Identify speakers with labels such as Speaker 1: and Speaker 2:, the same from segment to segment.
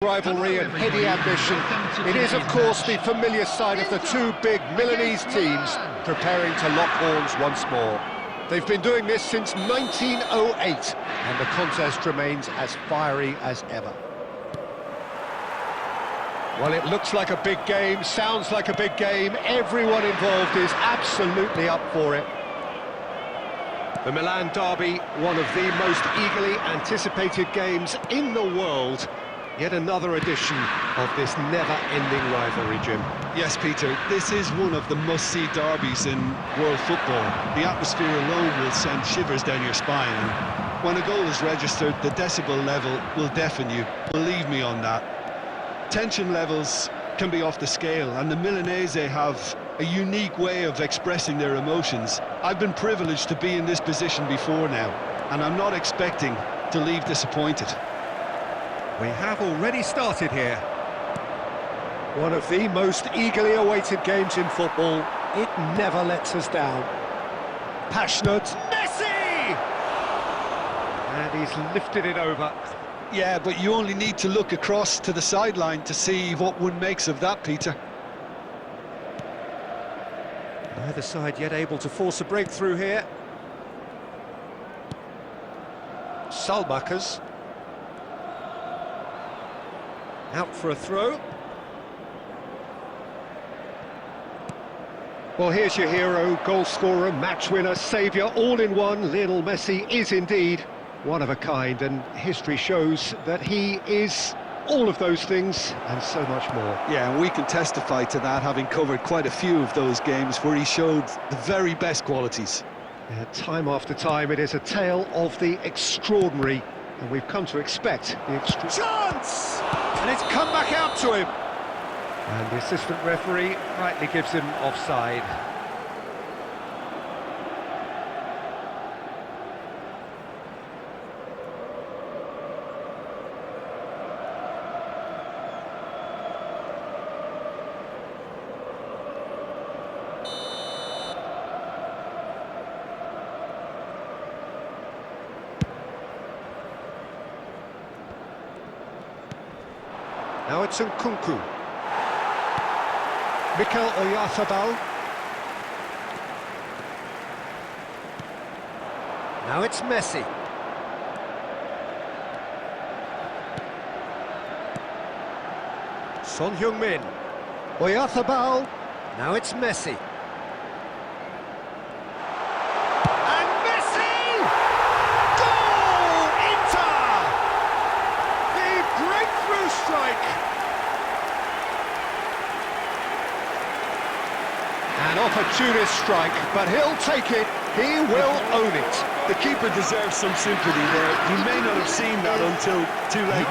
Speaker 1: Rivalry and heady ambition. It is, of course, the familiar side of the two big Milanese teams preparing to lock horns once more. They've been doing this since 1908, and the contest remains as fiery as ever. Well, it looks like a big game, sounds like a big game. Everyone involved is absolutely up for it. The Milan derby, one of the most eagerly anticipated games in the world. Yet another edition of this never-ending rivalry, Jim.
Speaker 2: Yes, Peter, this is one of the must-see derbies in world football. The atmosphere alone will send shivers down your spine. And when a goal is registered, the decibel level will deafen you. Believe me on that. Tension levels can be off the scale, and the Milanese have a unique way of expressing their emotions. I've been privileged to be in this position before now, and I'm not expecting to leave disappointed.
Speaker 1: We have already started here. One of the most eagerly awaited games in football. It never lets us down. Passionate Messi! And he's lifted it over.
Speaker 2: Yeah, but you only need to look across to the sideline to see what one makes of that, Peter.
Speaker 1: Neither side yet able to force a breakthrough here. Salmakers. Out for a throw. Well, here's your hero, goal scorer, match winner, saviour, all in one. Lionel Messi is indeed one of a kind, and history shows that he is all of those things and so much more.
Speaker 2: Yeah, and we can testify to that, having covered quite a few of those games where he showed the very best qualities.
Speaker 1: Yeah, time after time, it is a tale of the extraordinary, and we've come to expect the extraordinary.
Speaker 2: Chance!
Speaker 1: And it's come back out to him. And the assistant referee rightly gives him offside. Now it's Nkunku. Mikel Oyarzabal. Now it's Messi. Son Heung-min. Oyarzabal. Now it's Messi. And Messi! Goal! Inter! The breakthrough strike! An opportunist strike, but he'll take it, he will own it.
Speaker 2: The keeper deserves some sympathy there. You may not have seen that until too late.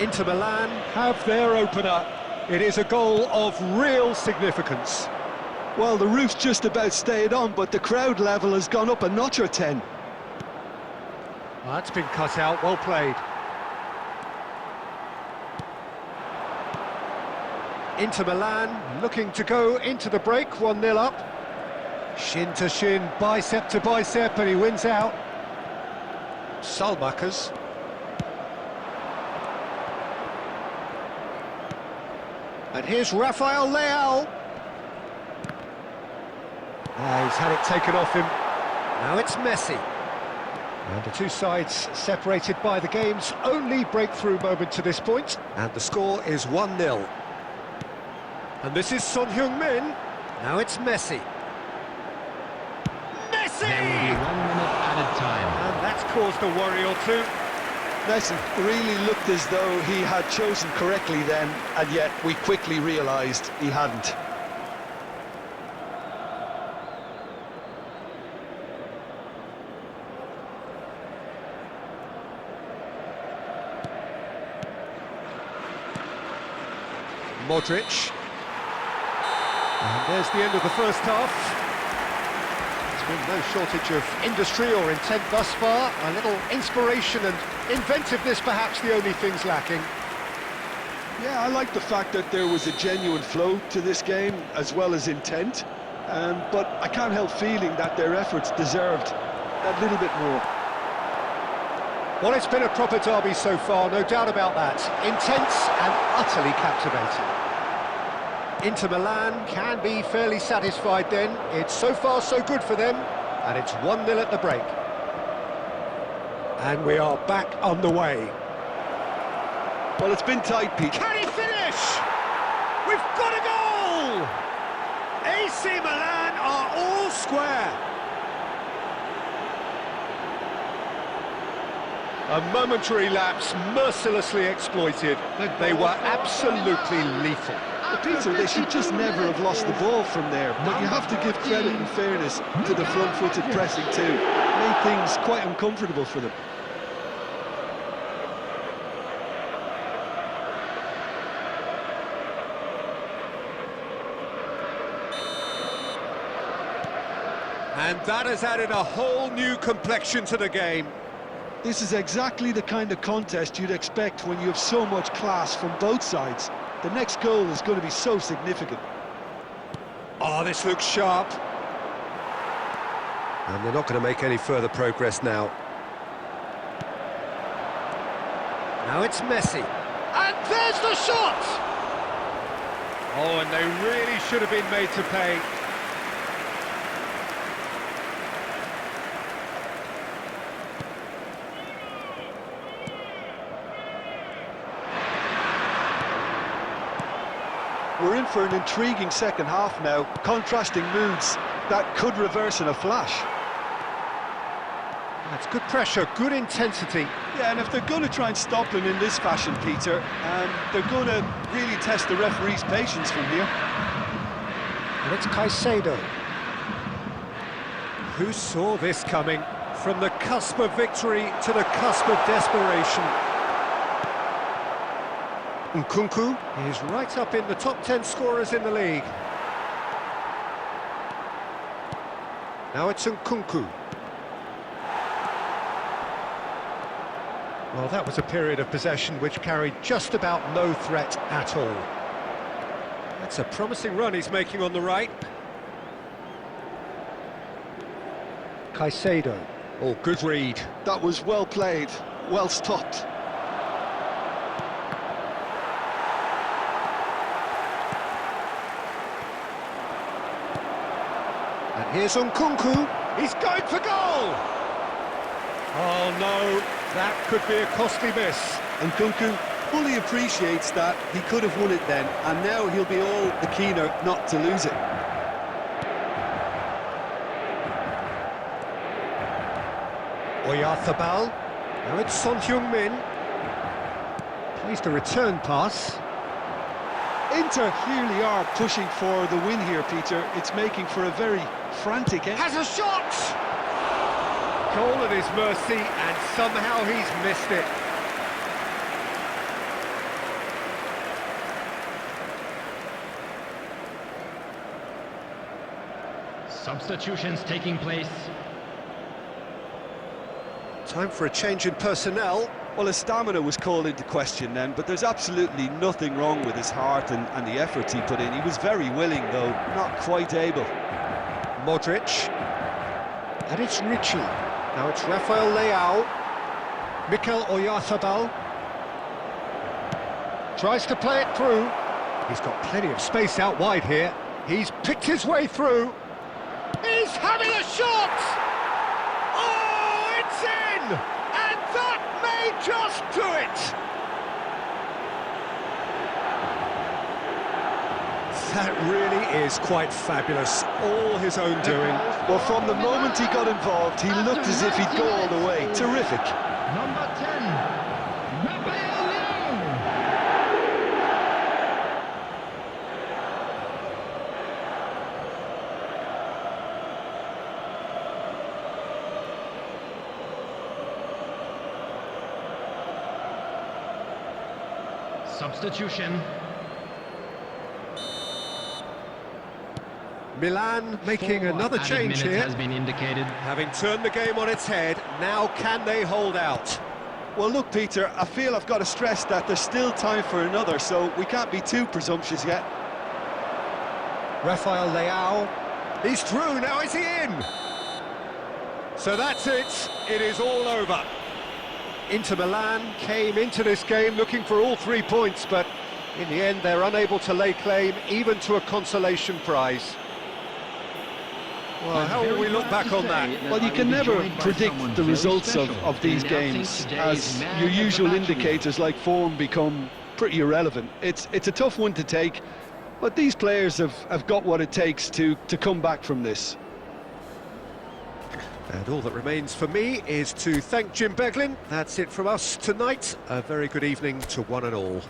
Speaker 1: Inter Milan have their opener. It is a goal of real significance.
Speaker 2: Well, the roof's just about stayed on, but the crowd level has gone up a notch or 10.
Speaker 1: Well, that's been cut out, well played. Inter Milan looking to go into the break, 1-0 up. Shin to shin, bicep to bicep, and he wins out. Salmakers. And here's Rafael Leao. He's had it taken off him. Now it's Messi. And the two sides separated by the game's only breakthrough moment to this point. And the score is 1-0. And this is Son Heung-min. Now it's Messi. Messi!
Speaker 3: There will be 1 minute added time.
Speaker 1: And that's caused a worry or two.
Speaker 2: Messi really looked as though he had chosen correctly then, and yet we quickly realised he hadn't.
Speaker 1: Modric. And there's the end of the first half. There's been no shortage of industry or intent thus far. A little inspiration and inventiveness, perhaps the only things lacking.
Speaker 2: Yeah, I like the fact that there was a genuine flow to this game, as well as intent. But I can't help feeling that their efforts deserved that little bit more.
Speaker 1: Well, it's been a proper derby so far, no doubt about that. Intense and utterly captivating. Inter Milan can be fairly satisfied then. It's so far so good for them, and it's 1-0 at the break. And we are back underway.
Speaker 2: Well, it's been tight, Pete.
Speaker 1: Can he finish? We've got a goal! AC Milan are all square. A momentary lapse mercilessly exploited. They were absolutely lethal.
Speaker 2: But Peter, they should just never have lost the ball from there. But you have to give credit and fairness to the front-footed pressing too. Made things quite uncomfortable for them.
Speaker 1: And that has added a whole new complexion to the game.
Speaker 2: This is exactly the kind of contest you'd expect when you have so much class from both sides. The next goal is going to be so significant.
Speaker 1: Oh, this looks sharp. And they're not going to make any further progress now. Now it's Messi. And there's the shot! Oh, and they really should have been made to pay.
Speaker 2: We're in for an intriguing second half now, contrasting moods that could reverse in a flash.
Speaker 1: That's good pressure, good intensity.
Speaker 2: Yeah, and if they're going to try and stop him in this fashion, Peter, they're going to really test the referee's patience from here.
Speaker 1: And it's Caicedo. Who saw this coming? From the cusp of victory to the cusp of desperation. Nkunku is right up in the top 10 scorers in the league. Now it's Nkunku. Well, that was a period of possession which carried just about no threat at all. That's a promising run he's making on the right. Caicedo. Oh, good read.
Speaker 2: That was well played, well stopped.
Speaker 1: And here's Nkunku. He's going for goal! Oh no, that could be a costly miss.
Speaker 2: Nkunku fully appreciates that he could have won it then, and now he'll be all the keener not to lose it.
Speaker 1: Oyarzabal. Now it's Son Heung-min. Plays the return pass.
Speaker 2: Inter clearly are pushing for the win here, Peter. It's making for a very frantic end.
Speaker 1: Has a shot! Goal at his mercy, and somehow he's missed it.
Speaker 3: Substitutions taking place.
Speaker 1: Time for a change in personnel.
Speaker 2: Well, his stamina was called into question then, but there's absolutely nothing wrong with his heart and the efforts he put in. He was very willing, though, not quite able.
Speaker 1: Modric. And it's Ricci. Now it's Rafael Leao. Mikel Oyarzabal. Tries to play it through. He's got plenty of space out wide here. He's picked his way through. He's having a shot! Oh, it's in! And that may just do it! That really is quite fabulous, all his own doing.
Speaker 2: Well, from the moment he got involved, he looked as if he'd go all the way. Terrific.
Speaker 3: Number 10, Rafael Leao. Substitution.
Speaker 1: Milan making another change here.
Speaker 3: Has been indicated.
Speaker 1: Having turned the game on its head, now can they hold out?
Speaker 2: Well, look, Peter, I feel I've got to stress that there's still time for another, so we can't be too presumptuous yet.
Speaker 1: Rafael Leao, he's through, now is he in? So that's it, it is all over. Inter Milan came into this game looking for all 3 points, but in the end they're unable to lay claim even to a consolation prize. Well, how will we look back on that?
Speaker 2: Well, you can never predict the results of these games, as your usual indicators like form become pretty irrelevant. It's a tough one to take, but these players have got what it takes to come back from this.
Speaker 1: And all that remains for me is to thank Jim Beglin. That's it from us tonight. A very good evening to one and all.